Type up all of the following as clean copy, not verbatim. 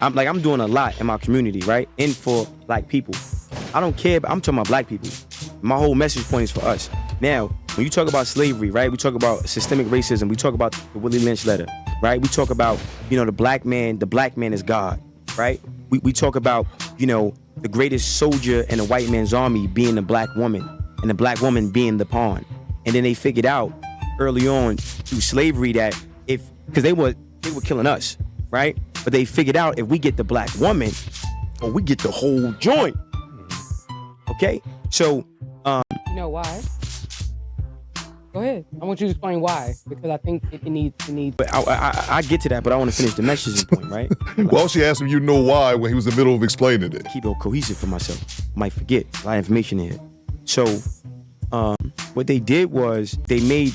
I'm doing a lot in my community, right? And for black people. I don't care, but I'm talking about black people. My whole message point is for us. Now, when you talk about slavery, right? We talk about systemic racism. We talk about the Willie Lynch letter, right? We talk about, the black man is God, right? We talk about, the greatest soldier in a white man's army being the black woman, and the black woman being the pawn. And then they figured out early on through slavery that because they were killing us, right? But they figured out if we get the black woman, or we get the whole joint. Okay? So, you know why? Go ahead. I want you to explain why, because I think it needs. But I get to that, but I want to finish the messaging point, right? Well, she asked him, you know why, when he was in the middle of explaining it. Keep it cohesive for myself. Might forget a lot of information in here. So, what they did was they made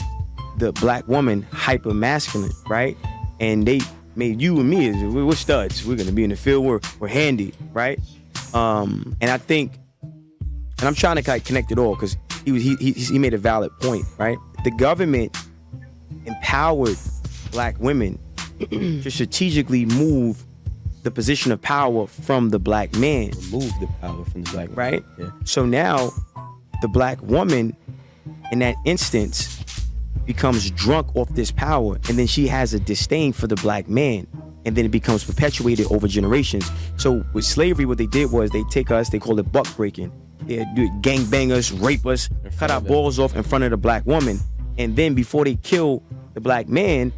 the black woman hyper masculine, right? And they made you and me we're studs. We're gonna be in the field. We're handy, right? And I think, and I'm trying to connect it all because he made a valid point, right? The government empowered black women to strategically move the position of power from the black man. Remove the power from the black man. Right? Yeah. So now the black woman in that instance becomes drunk off this power, and then she has a disdain for the black man, and then it becomes perpetuated over generations. So with slavery, what they did was they take us, they call it buck breaking. They do gang bang us, rape us, cut our balls off in front of the black woman, and then before they kill the black man,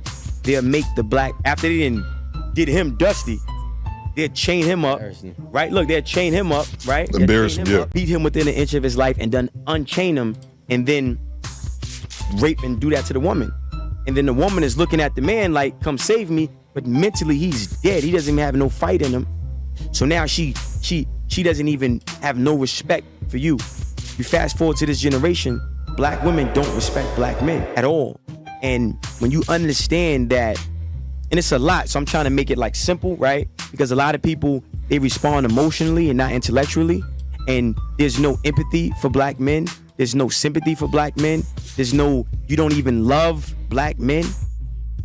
they'll make the black, after they didn't did him dusty, they'll chain him up, right? Look, they'll chain him up, right? Embarrass him, yeah. Beat him within an inch of his life, and then unchain him, and then rape and do that to the woman. And then the woman is looking at the man like, come save me, but mentally he's dead. He doesn't even have no fight in him. So now she doesn't even have no respect for you. You fast forward to this generation, black women don't respect black men at all. And when you understand that, and it's a lot, so I'm trying to make it like simple, right? Because a lot of people, they respond emotionally and not intellectually. And there's no empathy for black men. There's no sympathy for black men. You don't even love black men.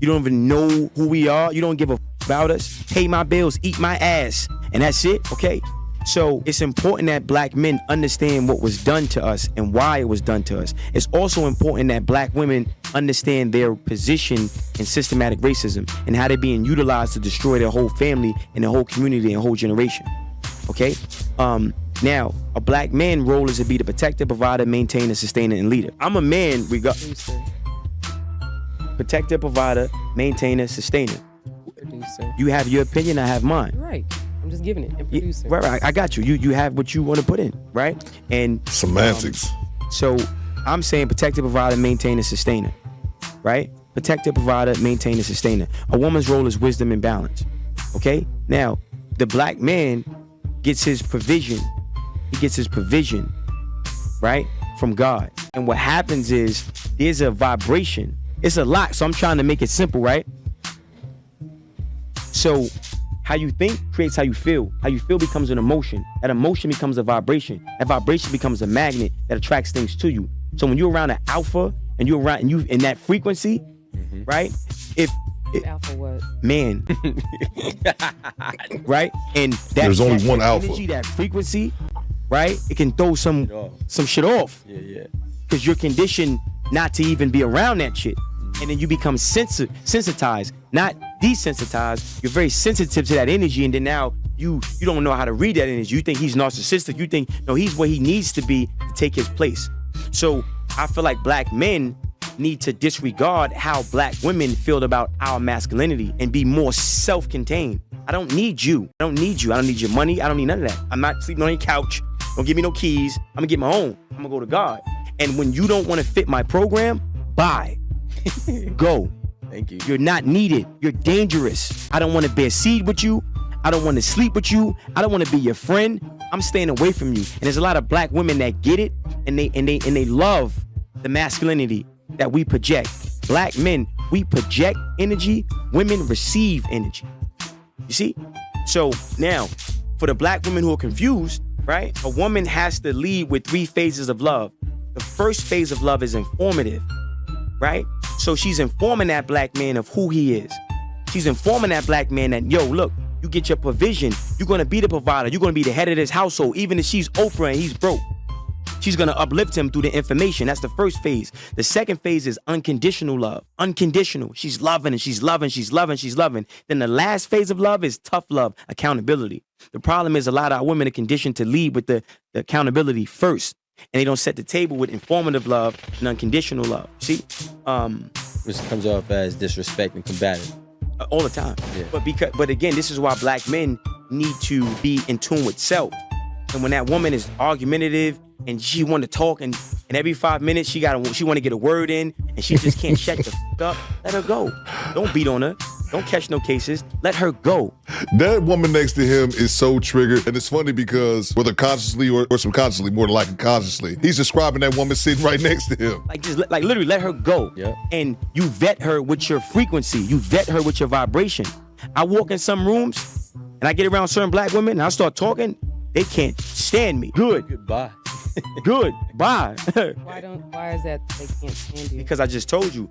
You don't even know who we are. You don't give a about us. Pay my bills, eat my ass, and that's it, okay? So it's important that black men understand what was done to us and why it was done to us. It's also important that black women understand their position in systematic racism and how they're being utilized to destroy their whole family and their whole community and whole generation, okay? Now, a black man role is to be the protector, provider, maintainer, sustainer, and leader. I'm a man, protector, provider, maintainer, sustainer. Producer. You have your opinion, I have mine. Right. I'm just giving it. And producer. Right, I got you. You have what you want to put in, right? And semantics. So I'm saying protector, provider, maintainer, sustainer, right? Protector, provider, maintainer, sustainer. A woman's role is wisdom and balance, okay? Now, the black man gets his provision. He gets his provision, right, from God. And what happens is there's a vibration. It's a lot, so I'm trying to make it simple, right? So how you think creates how you feel. How you feel becomes an emotion. That emotion becomes a vibration. That vibration becomes a magnet that attracts things to you. So when you're around an alpha and you're around and you in that frequency, right? Alpha what? Man. Right? And there's only one alpha. Energy, that frequency, right? It can throw some shit off. Yeah. Because you're conditioned not to even be around that shit. And then you become sensitized, not desensitized. You're very sensitive to that energy, and then now you don't know how to read that energy. You think he's narcissistic. You think, no, he's where he needs to be to take his place. So I feel like black men need to disregard how black women feel about our masculinity and be more self-contained. I don't need you. I don't need your money. I don't need none of that. I'm not sleeping on your couch. Don't give me no keys. I'm gonna get my own. I'm gonna go to God. And when you don't want to fit my program, bye. Go. Thank you. You're not needed. You're dangerous. I don't want to bear seed with you. I don't want to sleep with you. I don't want to be your friend. I'm staying away from you. And there's a lot of black women that get it, and they love the masculinity that we project. Black men, we project energy. Women receive energy. You see? So now, for the black women who are confused, right? A woman has to lead with 3 phases of love. The first phase of love is informative, right? So she's informing that black man of who he is. She's informing that black man that, yo, look, You get your provision. You're gonna be the provider. You're gonna be the head of this household. Even if she's Oprah and he's broke, she's gonna uplift him through the information. That's the first phase. The second phase is unconditional love. Unconditional. She's loving and she's loving, she's loving, she's loving. Then the last phase of love is tough love, accountability. The problem is a lot of our women are conditioned to lead with the accountability first. And they don't set the table with informative love and unconditional love. See? Which comes off as disrespect and combative. All the time. Yeah. But again, this is why black men need to be in tune with self. And when that woman is argumentative and she want to talk and every 5 minutes she want to get a word in and she just can't shut the up, let her go. Don't beat on her. Don't catch no cases. Let her go. That woman next to him is so triggered. And it's funny because whether consciously or subconsciously, more than likely consciously, he's describing that woman sitting right next to him. Like literally let her go. Yeah. And you vet her with your frequency. You vet her with your vibration. I walk in some rooms and I get around certain black women and I start talking. They can't stand me. Good. Goodbye. Good. Bye. Why is that they can't stand you? Because I just told you,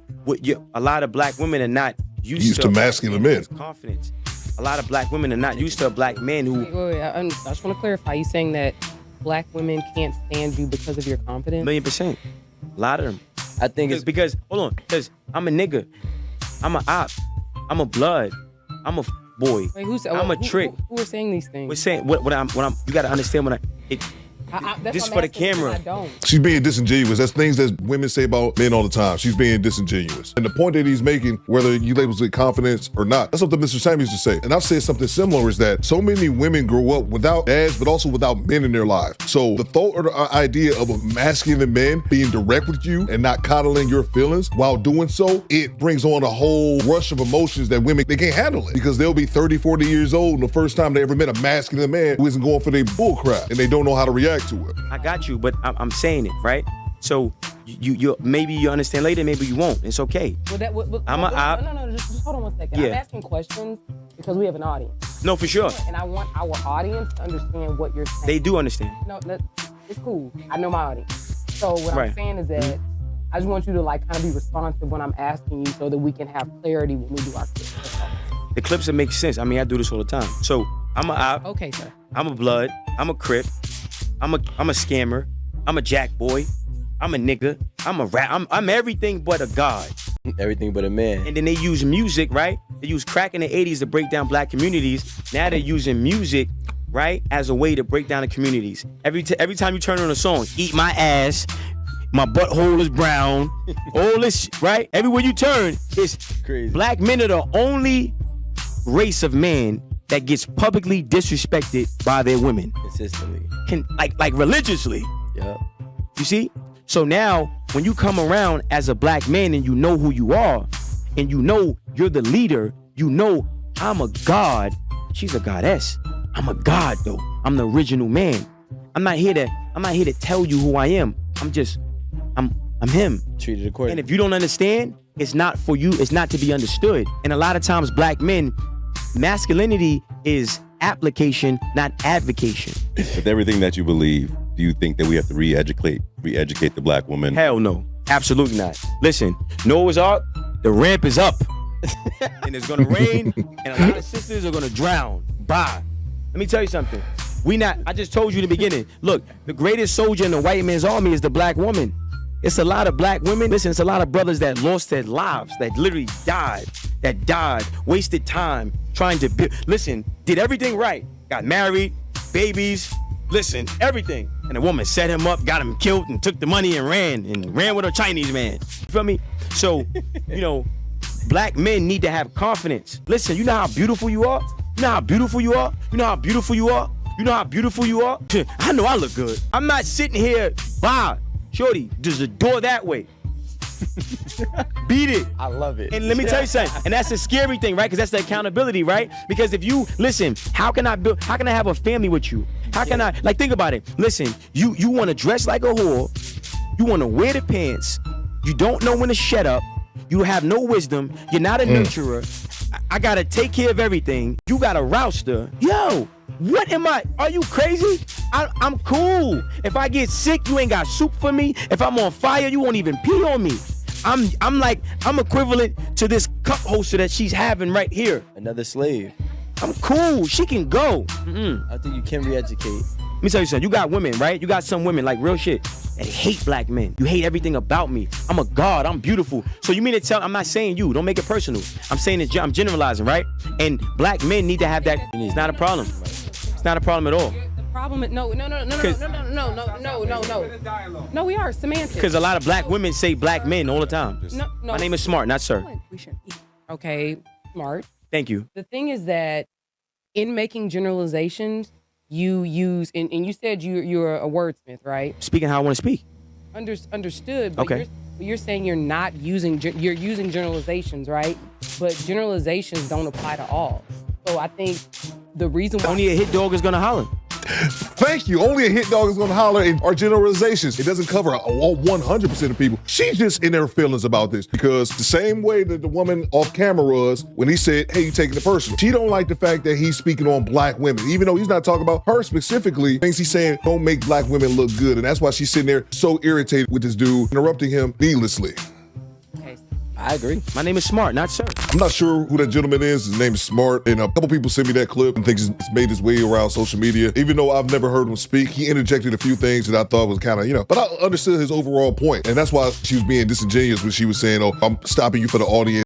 a lot of black women are not used to masculine men. Confidence. A lot of black women are not used to a black man who. Wait. I just want to clarify. You saying that black women can't stand you because of your confidence? 1,000,000%. A lot of them. I think it's because hold on, because I'm a nigga, I'm a op, I'm a blood, I'm a boy. Wait, I'm a trick. Who are saying these things? We're saying what I'm. You gotta understand this is for the camera. I don't. She's being disingenuous. That's things that women say about men all the time. She's being disingenuous. And the point that he's making, whether you labels it confidence or not, that's something Mr. Sam used to say. And I've said something similar, is that so many women grow up without dads, but also without men in their lives. So the thought or the idea of a masculine man being direct with you and not coddling your feelings while doing so, it brings on a whole rush of emotions that women, they can't handle it. Because they'll be 30, 40 years old and the first time they ever met a masculine man who isn't going for their bullcrap and they don't know how to react to it. I got you, but I'm saying it, right? So you maybe you understand later, maybe you won't. It's okay. No, just hold on 1 second. Yeah. I'm asking questions because we have an audience. No, for sure. And I want our audience to understand what you're saying. They do understand. No, it's cool. I know my audience. So what Right. I'm saying is that I just want you to kind of be responsive when I'm asking you so that we can have clarity when we do our clips. That's all. The clips that make sense. I mean, I do this all the time. So I'm a op. Okay, sir. I'm a blood. I'm a crip. I'm a scammer. I'm a jack boy. I'm a nigga. I'm a rap. I'm everything but a god. everything but a man. And then they use music, right? They use crack in the 80s to break down black communities. Now they're using music, right, as a way to break down the communities. Every time you turn on a song, eat my ass, my butthole is brown, all this, right? Everywhere you turn, it's crazy. Black men are the only race of man that gets publicly disrespected by their women. Consistently. Like religiously. Yeah. You see? So now, when you come around as a black man and you know who you are, and you know you're the leader, you know I'm a god. She's a goddess. I'm a god though. I'm the original man. I'm not here to tell you who I am. I'm him. Treated accordingly. And if you don't understand, it's not for you. It's not to be understood. And a lot of times, black men, masculinity is application, not advocation. With everything that you believe, do you think that we have to re-educate the black woman? Hell no. Absolutely not. Listen, Noah's Ark, the ramp is up. And it's gonna rain, and a lot of sisters are gonna drown. Bye. Let me tell you something. I just told you in the beginning. Look, the greatest soldier in the white man's army is the black woman. It's a lot of black women. Listen, it's a lot of brothers that lost their lives, that literally died, wasted time trying to build. Listen, did everything right. Got married, babies, listen, everything. And the woman set him up, got him killed, and took the money and ran with a Chinese man. You feel me? So, black men need to have confidence. Listen, you know how beautiful you are? You know how beautiful you are? You know how beautiful you are? You know how beautiful you are? I know I look good. I'm not sitting here, shorty, there's a door that way. Beat it. I love it. And let me tell you something, and that's the scary thing, right? Because that's the accountability, right? Because if you, listen, how can I have a family with you? How can I, think about it. Listen, you want to dress like a whore. You want to wear the pants. You don't know when to shut up. You have no wisdom. You're not a nurturer. I got to take care of everything. You got a rouster. Yo, what am I? Are you crazy? I'm cool. If I get sick, you ain't got soup for me. If I'm on fire, you won't even pee on me. I'm equivalent to this cup holster that she's having right here. Another slave. I'm cool. She can go. I think you can re-educate. Let me tell you something. You got women, right? You got some women, like real shit, that hate black men. You hate everything about me. I'm a god. I'm beautiful. So you mean to tell? I'm not saying you. Don't make it personal. I'm saying it. I'm generalizing, right? And black men need to have that. It's not a problem. It's not a problem at all. The problem is no. No, we are semantics. Because a lot of black women say black men all the time. No. My name is Smart, not Sir. Okay, Smart. Thank you. The thing is that in making generalizations, you use and you said you're a wordsmith, right? Speaking how I want to speak. Understood. But Okay. you're saying you're not using you're using generalizations, right? But generalizations don't apply to all. So I think the reason why Only a hit dog is gonna holler. Thank you. Only a hit dog is gonna holler in our generalizations. It doesn't cover all 100% of people. She's just in her feelings about this because the same way that the woman off camera was when he said, hey, you taking it personal. She don't like the fact that he's speaking on black women, even though he's not talking about her specifically. Things he's saying don't make black women look good. And that's why she's sitting there so irritated with this dude, interrupting him needlessly. I agree. My name is Smart, not Sir. I'm not sure who that gentleman is. His name is Smart. And a couple people sent me that clip and think it's made its way around social media. Even though I've never heard him speak, he interjected a few things that I thought was kind of, but I understood his overall point. And that's why she was being disingenuous when she was saying, oh, I'm stopping you for the audience.